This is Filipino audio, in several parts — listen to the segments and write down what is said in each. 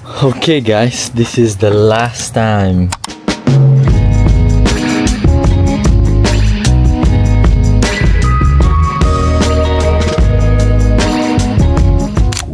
Okay guys, this is the last time.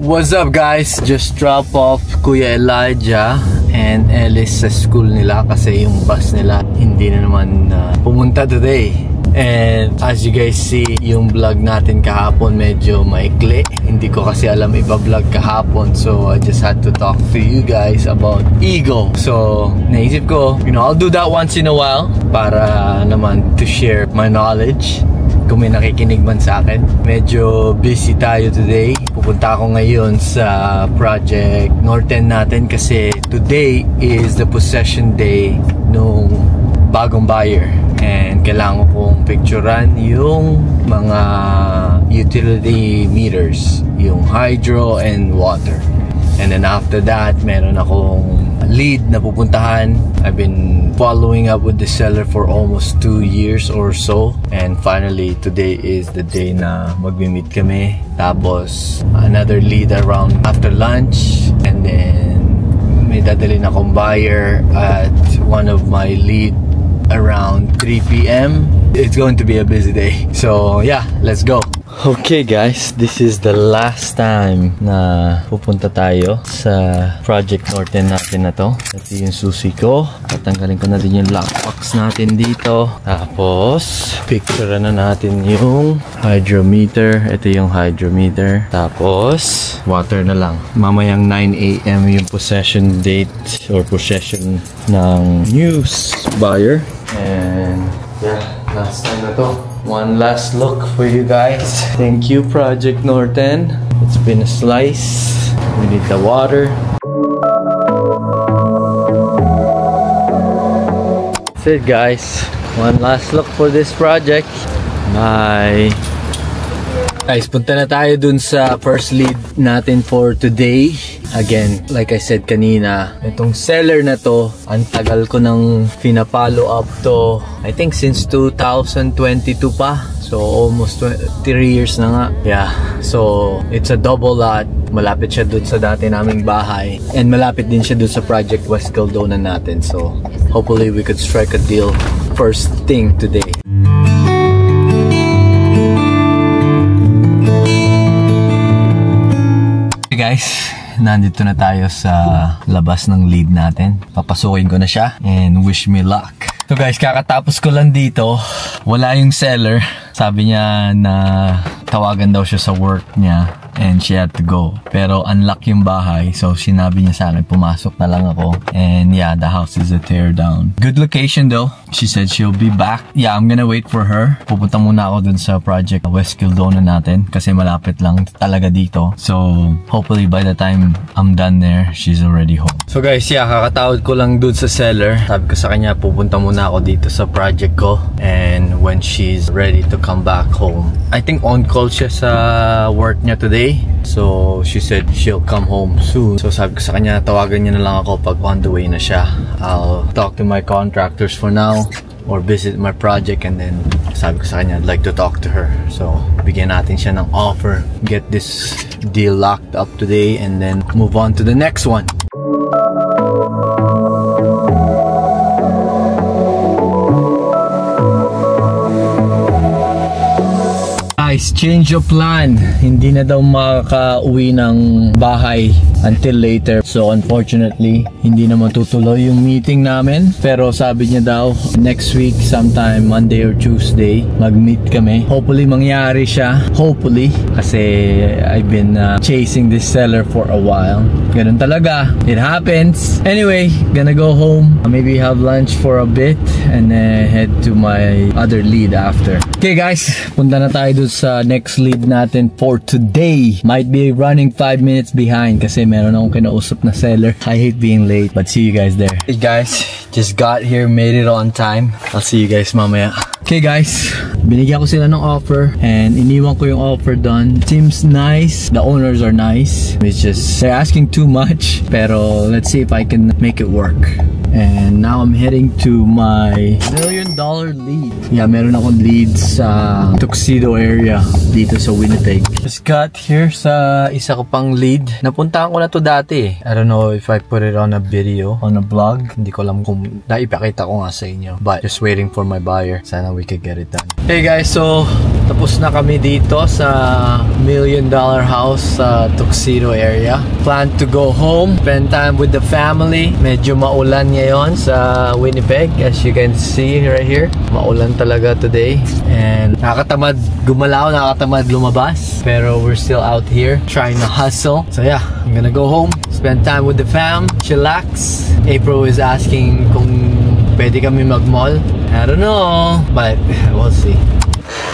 What's up guys? Just drop off Kuya Elijah and Ellis sa school nila kasi yung bus nila hindi na naman pumunta today. And as you guys see, yung vlog natin kahapon medyo maikli. Hindi ko kasi alam iba-vlog kahapon, so I just had to talk to you guys about ego. So naisip ko, I'll do that once in a while para naman to share my knowledge kung may nakikinig man sa akin. Medyo busy tayo today. Pupunta ako ngayon sa project Norten natin kasi today is the possession day nung bagong buyer. And kailangan kong picturean yung mga utility meters, yung hydro and water. And then after that, meron akong lead na pupuntahan. I've been following up with the seller for almost 2 years or so. And finally, today is the day na magmi-meet kami. Tapos, another lead around after lunch. And then, may dadalhin akong buyer at one of my lead around 3 p.m. It's going to be a busy day. So yeah, let's go. Okay guys, this is the last time na pupunta tayo sa Project Norten natin na to. Ito yung susi ko. Tatanggalin ko na din yung lockbox natin dito. Tapos, picture na natin yung hydrometer. Ito yung hydrometer. Tapos, water na lang. Mamayang 9 a.m. yung possession date or possession ng new buyer. And yeah, last time na to. One last look for you guys. Thank you, Project Norten. It's been a slice. We need the water. That's it, guys. One last look for this project. Bye. Guys, punta na tayo dun sa first lead natin for today. Again, like I said kanina, itong seller na to, ang tagal ko nang pinapollow up to, I think since 2022 pa. So almost 3 years na nga. Yeah, so it's a double lot. Malapit siya dun sa dati naming bahay. And malapit din siya dun sa Project West Caldona natin. So hopefully we could strike a deal first thing today. Hey guys, nandito na tayo sa labas ng lead natin. Papasukin ko na siya and wish me luck. So guys, kakatapos ko lang dito. Wala yung seller. Sabi niya na tawagan daw siya sa work niya and she had to go. Pero unlock yung bahay, so sinabi niya sa akin pumasok na lang ako. And yeah, the house is a tear down. Good location though. She said she'll be back. Yeah, I'm gonna wait for her. Pupunta muna ako dun sa Project West Caldona natin kasi malapit lang talaga dito. So hopefully by the time I'm done there, she's already home. So guys, yeah, kakatawad ko lang dun sa seller. Sabi ko sa kanya pupunta muna ako dito sa project ko, and when she's ready to come back home, I think on call siya sa work niya today. So she said she'll come home soon. So sabi ko sa kanya tawagan niya na lang ako pag on the way na siya. I'll talk to my contractors for now or visit my project, and then sabi ko sa kanya I'd like to talk to her. So bigyan natin siya ng offer, get this deal locked up today, and then move on to the next one. Guys, change of plan. Hindi na daw makaka-uwi ng bahay until later. So unfortunately, hindi na matutuloy yung meeting namin. Pero sabi niya daw, next week sometime Monday or Tuesday, mag-meet kami. Hopefully mangyari siya. Hopefully. Kasi I've been chasing this seller for a while. Ganun talaga. It happens. Anyway, gonna go home. Maybe have lunch for a bit and then head to my other lead after. Okay guys, punta na tayo dun sa next lead natin for today. Might be running 5 minutes behind kasi meron akong kinausap na seller. I hate being late, but see you guys there. Hey guys, just got here, made it on time. I'll see you guys mamaya. Okay guys, binigyan ko sila ng offer and iniwan ko yung offer doon. Seems nice. The owners are nice. It's just they're asking too much. Pero let's see if I can make it work. And now I'm heading to my $1 million lead. Yeah, meron akong lead sa Tuxedo area dito sa Winnipeg. Just got here sa isa ko pang lead. Napuntahan ko na to dati. I don't know if I put it on a video, on a vlog. Hindi ko alam kung naipakita ko nga sa inyo. But just waiting for my buyer. Sana we could get it done. Hey guys, so tapos na kami dito sa $1 million house sa Tuxedo area. Plan to go home, spend time with the family. Medyo maulan ngayon sa Winnipeg, as you can see right here. Maulan talaga today. And nakakatamad gumalaw, nakakatamad lumabas. Pero we're still out here trying to hustle. So yeah, I'm gonna go home, spend time with the fam, chillax. April is asking kung pwede kami mag-mall. I don't know, but we'll see.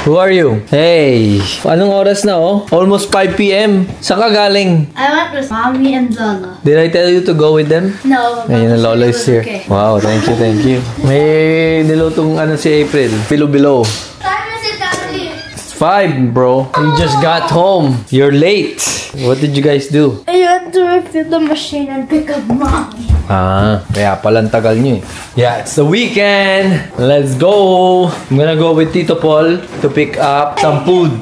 Who are you? Hey! Anong oras na oh? Almost 5 p.m. Saan ka galing? I went with Mommy and Lola. Did I tell you to go with them? No. Ayun, Lola is here. Okay. Wow, thank you, thank you. May nilutong ano si April. Bilo-bilo. Time is it, Daddy? 5, bro. You just got home. You're late. What did you guys do? I went to refill the machine and pick up Mommy. Ah, kaya palang tagal nyo eh. Yeah, it's the weekend. Let's go. I'm gonna go with Tito Paul to pick up some food.